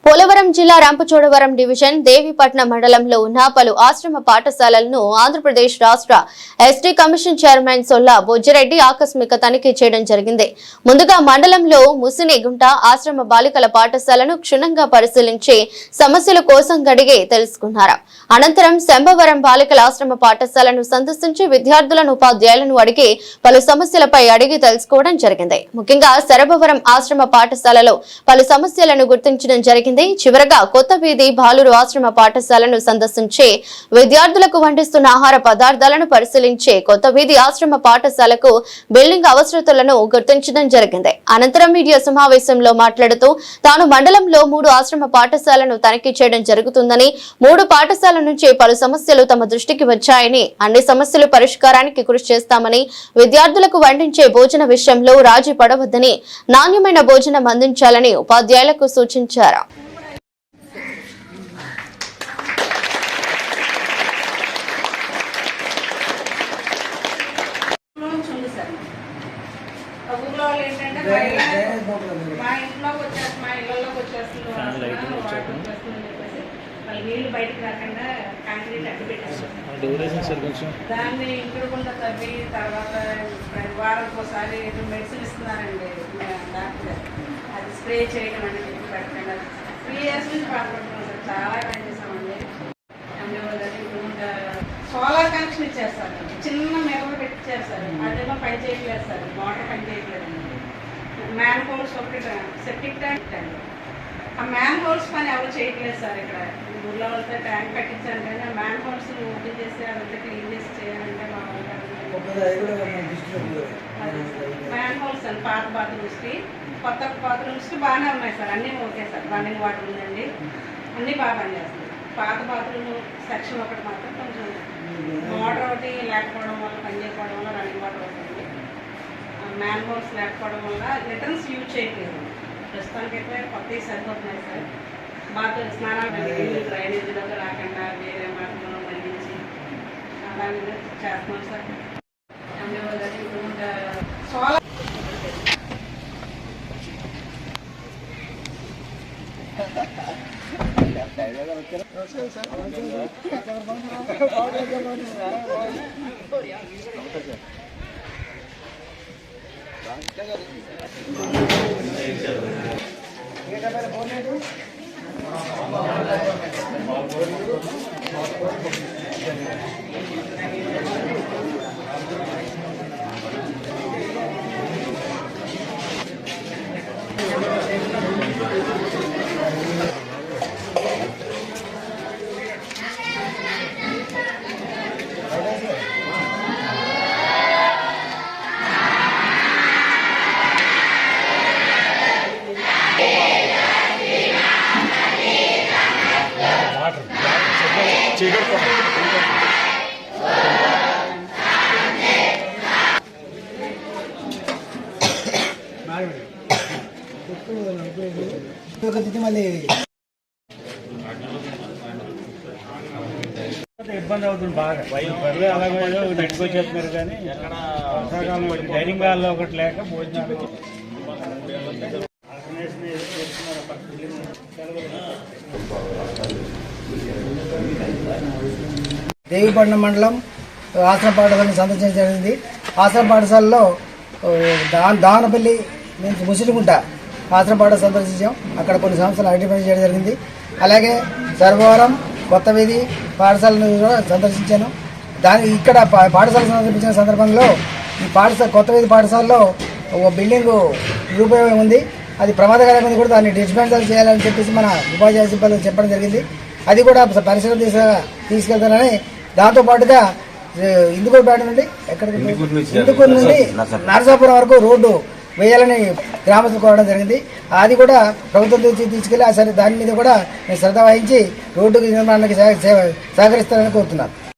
పోలవరం జిల్లా రంపచోడవరం డివిజన్ దేవీపట్నం మండలంలో ఉన్న పలు ఆశ్రమ పాఠశాలలను ఆంధ్రప్రదేశ్ రాష్ట్ర ఎస్టీ కమిషన్ చైర్మన్ సొల్లా బొజ్జిరెడ్డి ఆకస్మిక తనిఖీ చేయడం జరిగింది. ముందుగా మండలంలో ముసినిగుంట ఆశ్రమ బాలికల పాఠశాలను క్షుణ్ణంగా పరిశీలించి సమస్యల కోసం గడిగి తెలుసుకున్నారు. అనంతరం శంభవరం బాలికల ఆశ్రమ పాఠశాలను సందర్శించి విద్యార్థులను ఉపాధ్యాయులను అడిగి పలు సమస్యలపై అడిగి తెలుసుకోవడం జరిగింది. ముఖ్యంగా శరభవరం ఆశ్రమ పాఠశాలలో పలు సమస్యలను గుర్తించడం జరిగింది. చివరగా కొత్త వీధి బాలురు ఆశ్రమ పాఠశాలను సందర్శించి విద్యార్థులకు వండిస్తున్న ఆహార పదార్థాలను పరిశీలించి కొత్త వీధి ఆశ్రమ పాఠశాలకు బిల్డింగ్ అవసరతలను గుర్తించడం జరిగింది. అనంతరం మీడియా సమావేశంలో మాట్లాడుతూ తాను మండలంలో 3 ఆశ్రమ పాఠశాలను తనిఖీ చేయడం జరుగుతుందని, 3 పాఠశాల నుంచి పలు సమస్యలు తమ దృష్టికి వచ్చాయని, అన్ని సమస్యలు పరిష్కారానికి కృషి చేస్తామని, విద్యార్థులకు వండించే భోజన విషయంలో రాజీ పడవద్దని, నాణ్యమైన భోజనం అందించాలని ఉపాధ్యాయులకు సూచించారు. నీళ్లు బయటకు రాకుండా కాంక్రీట్ అడ్డు పెట్టారు. దాన్ని ఇంకుడుకుండా తవ్వి తర్వాత వారానికి ఒకసారి మెడిసిన్ ఇస్తున్నారండి డాక్టర్. అది స్ప్రే చేయడం అనేది పెట్టకుండా 3 years నుంచి బాధపడుతున్నాం సార్. చాలా ట్రై చేసామండి. సోలార్ కనెక్షన్ ఇచ్చేస్తారు, చిన్న మెరలు పెట్టించారు సార్. అదేమో పని చేయట్లేదు సార్, మోటార్ పని చేయట్లేదు. మ్యాన్ హోల్స్ ఒకటి సెప్టిక్ ట్యాంక్ అండి, ఆ మ్యాన్ హోల్స్ పని ఎవరు చేయట్లేదు సార్. ఇక్కడ ఊళ్ళో వాళ్ళతో ట్యాంక్ కట్టించాను కానీ ఆ మ్యాన్ హోల్స్ ఓపెన్ చేసి అదంతా క్లీన్ చేసి చేయాలంటే మా మ్యాన్ హోల్స్ అండి. పాత బాత్రూమ్స్కి కొత్త బాత్రూమ్స్కి బాగానే ఉన్నాయి సార్, అన్నీ ఓకే సార్. రన్నింగ్ వాటర్ ఉందండి, అన్నీ బాగా పనిచేస్తుంది. పాత బాత్రూమ్ సెక్షన్ ఒకటి మాత్రం కొంచెం మోటార్ ఒకటి లేకపోవడం వల్ల పని చేయకపోవడం వల్ల రన్నింగ్ వాటర్ వస్తుంది. మ్యాన్ హోల్స్ లేకపోవడం వల్ల రిటర్న్స్ యూజ్ చేయట్లేదు. ప్రస్తుతానికైతే కొత్తవి సరిపోతున్నాయి సార్. బాత్రూమ్ స్నానాలు డ్రైనేజీలోకి రాకుండా వేరే మార్గంలో మళ్ళించి అలాగే చేస్తున్నాం సార్. సోలార్ ఇబ్బంది అవుతుంది బాగా. బర్రెలు అలాగే నెట్టుకొచ్చేస్తున్నారు కానీ వర్షాకాలం డైనింగ్ హాల్లో ఒకటి లేక భోజనాలు దేవీపట్నం మండలం ఆశ్రమ పాఠశాలను సందర్శించడం జరిగింది. ఆశ్రమ పాఠశాలలో దానపల్లి నుంచి ముసిలిగుంట ఆశ్రమ పాఠశాల సందర్శించాం. అక్కడ కొన్ని సంవత్సరాలు ఐడెంటిఫై చేయడం జరిగింది. అలాగే సర్వవరం కొత్త వీధి పాఠశాలను కూడా సందర్శించాను. ఇక్కడ పాఠశాల సందర్శించిన సందర్భంలో ఈ కొత్త వీధి పాఠశాలలో ఒక బిల్డింగ్ నిరుపయోగం ఉంది, అది ప్రమాదకరంగా కూడా దాన్ని డిస్మాంటిల్ చేయాలని చెప్పేసి మన ఉపాధ్యాయ సిబ్బంది చెప్పడం జరిగింది. అది కూడా పరిశీలన తీసుకెళ్తానని, దాంతోపాటుగా ఇందుకూరుపేట నుండి ఇందుకూరు నుండి నరసాపురం వరకు రోడ్డు వేయాలని గ్రామస్తులు కోరడం జరిగింది. అది కూడా ప్రభుత్వం తీసుకెళ్లి సరే దాని మీద కూడా నేను శ్రద్ధ వహించి రోడ్డు నిర్మాణానికి సహకరిస్తానని కోరుతున్నాను.